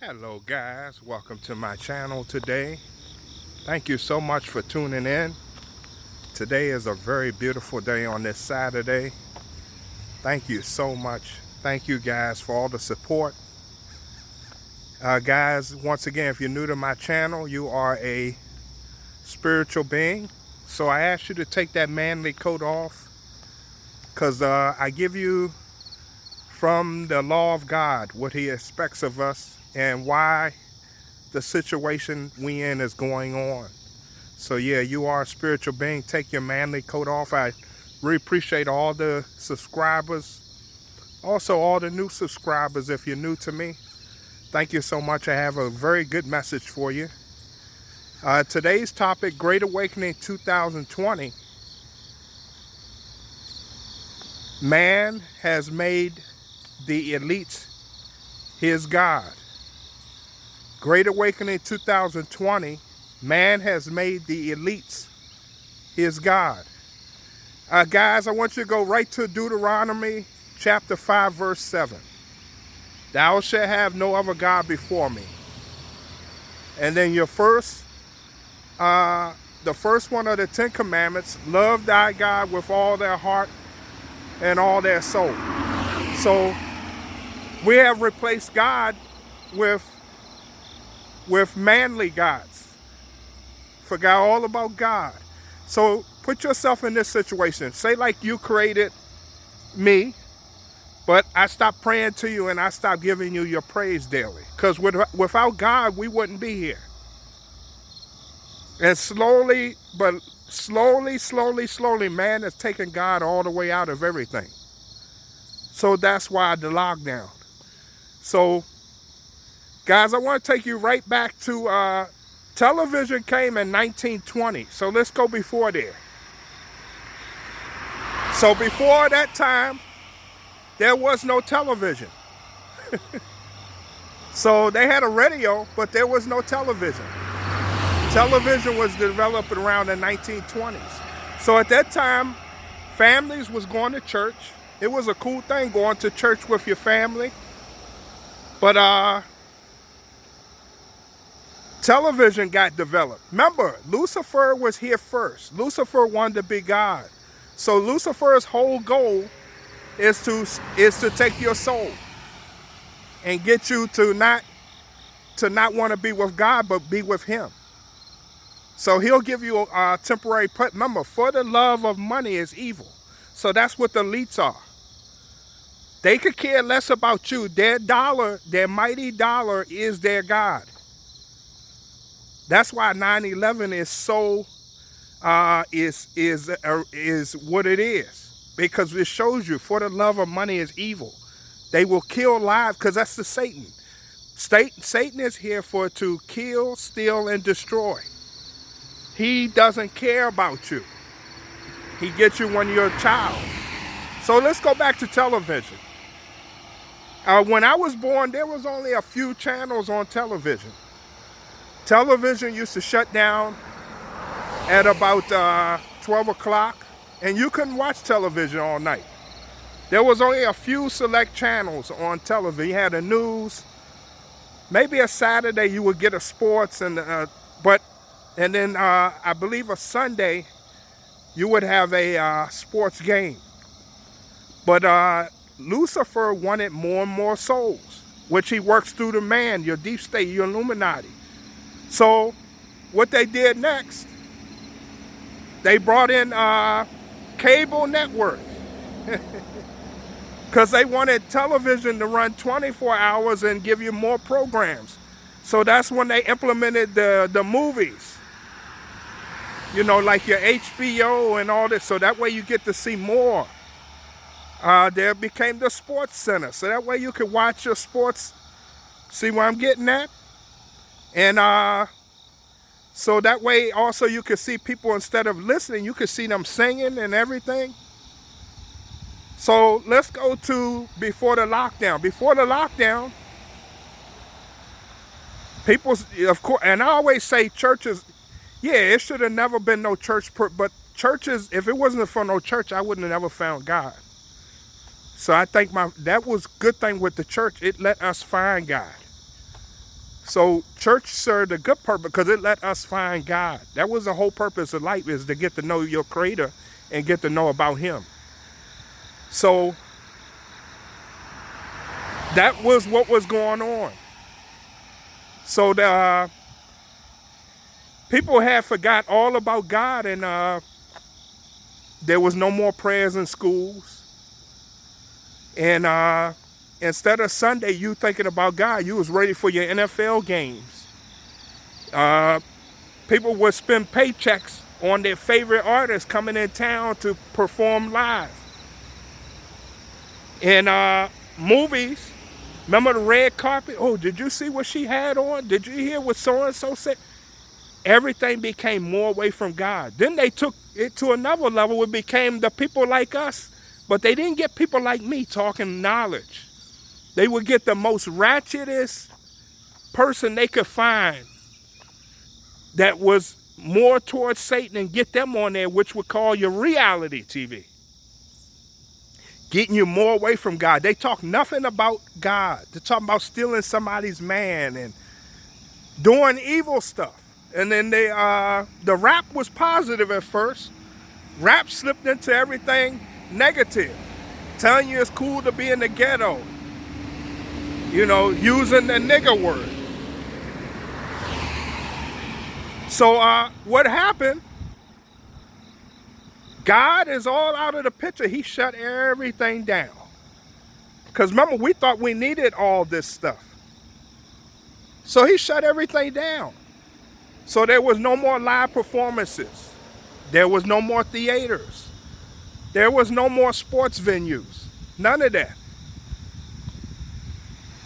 Hello guys, welcome to my channel today. Thank you so much for tuning in. Today is a very beautiful day on this Saturday. Thank you so much. Thank you guys for all the support. Guys, once again, if you're new to my channel, you are a spiritual being. So I ask you to take that manly coat off, because I give you from the law of God what he expects of us and why the situation we in is going on. So yeah, you are a spiritual being. Take your manly coat off. I really appreciate all the subscribers. Also all the new subscribers. If you're new to me, thank you so much. I have a very good message for you. Today's topic, Great Awakening 2020. Man has made the elites his God. Great Awakening 2020, man has made the elites his God. Guys, I want you to go right to Deuteronomy chapter 5, verse 7. Thou shalt have no other God before me. And then the first one of the 10 commandments, love thy God with all their heart and all their soul. So we have replaced God with manly gods. Forgot all about God. So put yourself in this situation. Say like you created me, but I stopped praying to you and I stopped giving you your praise daily. Because without God, we wouldn't be here. And slowly, man has taken God all the way out of everything. So that's why the lockdown. So, guys, I want to take you right back to television came in 1920. So let's go before there. So before that time, there was no television. So they had a radio, but there was no television. Television was developed around the 1920s. So at that time, families was going to church. It was a cool thing going to church with your family. But television got developed. Remember, Lucifer was here first. Lucifer wanted to be God. So Lucifer's whole goal is to take your soul and get you to not want to be with God, but be with him. So he'll give you a temporary, remember, for the love of money is evil. So that's what the elites are. They could care less about you. Their dollar, their mighty dollar is their God. That's why 9/11 is so is what it is, because it shows you for the love of money is evil. They will kill lives, because that's the Satan. Satan is here to kill, steal, and destroy. He doesn't care about you. He gets you when you're a child. So let's go back to television. When I was born, there was only a few channels on television. Television used to shut down at about 12 o'clock, and you couldn't watch television all night. There was only a few select channels on television. You had the news. Maybe a Saturday you would get a sports, and then I believe a you would have a sports game. But Lucifer wanted more and more souls, which he works through the man, your deep state, your Illuminati. So what they did next, they brought in cable network, because they wanted television to run 24 hours and give you more programs. So that's when they implemented the movies, you know, like your HBO and all this. So that way you get to see more. There became the sports center. So that way you could watch your sports. See where I'm getting at? And so that way also you could see people, instead of listening, you could see them singing and everything. So let's go to before the lockdown. Before the lockdown, people, of course, and I always say churches, yeah, it should have never been no church, but churches, if it wasn't for no church, I wouldn't have never found God. So I think that was a good thing with the church. It let us find God. So church served a good purpose because it let us find God. That was the whole purpose of life, is to get to know your Creator and get to know about Him. So that was what was going on. So the people had forgot all about God, and there was no more prayers in schools. And instead of Sunday, you thinking about God, you was ready for your NFL games. People would spend paychecks on their favorite artists coming in town to perform live. And movies, remember the red carpet? Oh, did you see what she had on? Did you hear what so-and-so said? Everything became more away from God. Then they took it to another level. It became the people like us. But they didn't get people like me talking knowledge. They would get the most ratchetest person they could find that was more towards Satan and get them on there, which would call your reality TV. Getting you more away from God. They talk nothing about God. They're talking about stealing somebody's man and doing evil stuff. And then the rap was positive at first. Rap slipped into everything negative. Telling you it's cool to be in the ghetto. You know, using the nigger word. So what happened? God is all out of the picture. He shut everything down. Because remember, we thought we needed all this stuff. So he shut everything down. So there was no more live performances. There was no more theaters. There was no more sports venues. None of that.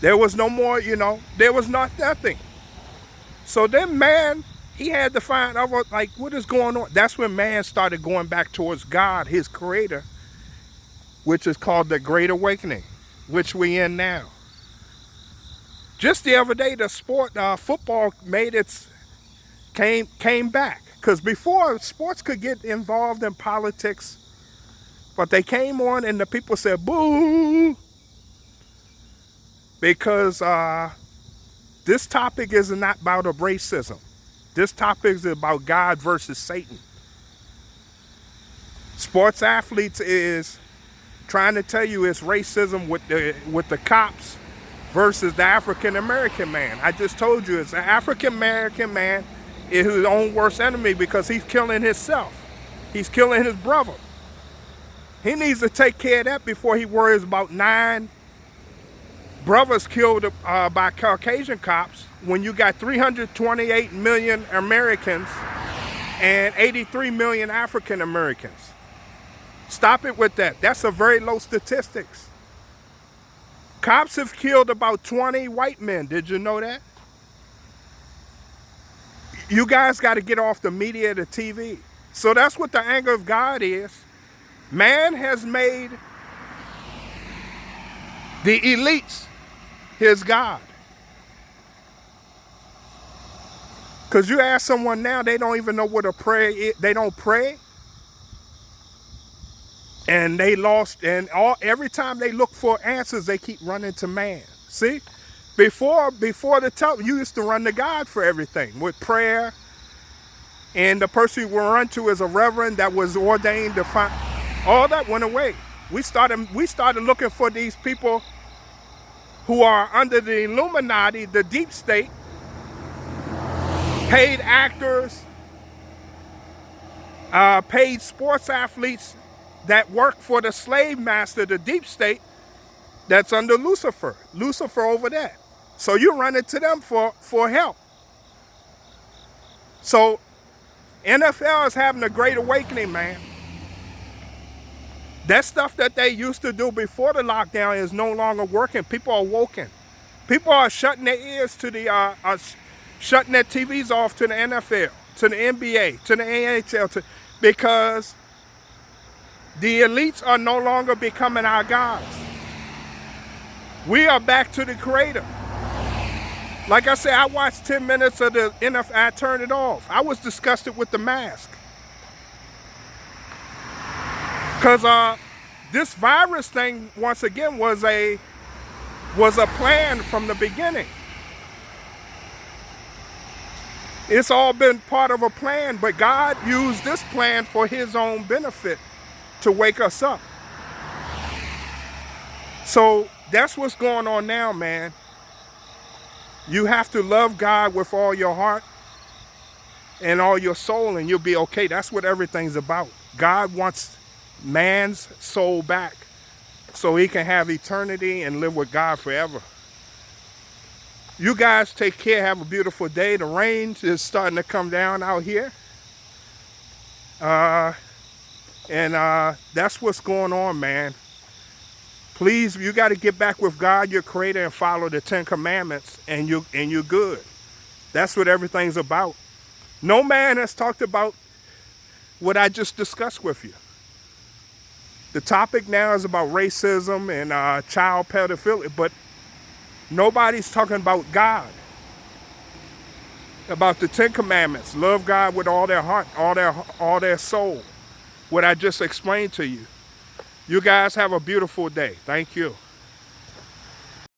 There was no more, there was nothing. So then man, he had to find out, like, what is going on? That's when man started going back towards God, his creator, which is called the Great Awakening, which we in now. Just the other day, the football came back. Because before, sports could get involved in politics, but they came on and the people said, boo! Because this topic is not about racism. This topic is about God versus Satan. Sports athletes is trying to tell you it's racism with the cops versus the African American man. I just told you it's the African American man is his own worst enemy because he's killing himself. He's killing his brother. He needs to take care of that before he worries about 9 brothers killed by Caucasian cops when you got 328 million Americans and 83 million African Americans. Stop it with that. That's a very low statistics. Cops have killed about 20 white men. Did you know that? You guys got to get off the media, the TV. So that's what the anger of God is. Man has made the elites his God. Because you ask someone now, they don't even know what a prayer is. They don't pray. And they lost, and every time they look for answers, they keep running to man. See? Before you used to run to God for everything with prayer. And the person you will run to is a reverend that was ordained to find. All that went away. We started looking for these people who are under the Illuminati, the deep state, paid actors, paid sports athletes that work for the slave master, the deep state, that's under Lucifer over there. So you run into them for help. So NFL is having a great awakening, man. That stuff that they used to do before the lockdown is no longer working. People are woken. People are shutting their ears to shutting their TVs off to the NFL, to the NBA, to the NHL, because the elites are no longer becoming our gods. We are back to the Creator. Like I said, I watched 10 minutes of the NFL. I turned it off. I was disgusted with the mask. Because this virus thing, once again, was a plan from the beginning. It's all been part of a plan, but God used this plan for his own benefit to wake us up. So that's what's going on now, man. You have to love God with all your heart and all your soul, and you'll be okay. That's what everything's about. God wants man's soul back so he can have eternity and live with God forever. You guys take care. Have a beautiful day. The rain is starting to come down out here. And that's what's going on, man. Please, you got to get back with God, your creator, and follow the 10 commandments, and you're good. That's what everything's about. No man has talked about what I just discussed with you. The topic now is about racism and child pedophilia, but nobody's talking about God, about the 10 commandments. Love God with all their heart, all their soul. What I just explained to you. You guys have a beautiful day. Thank you.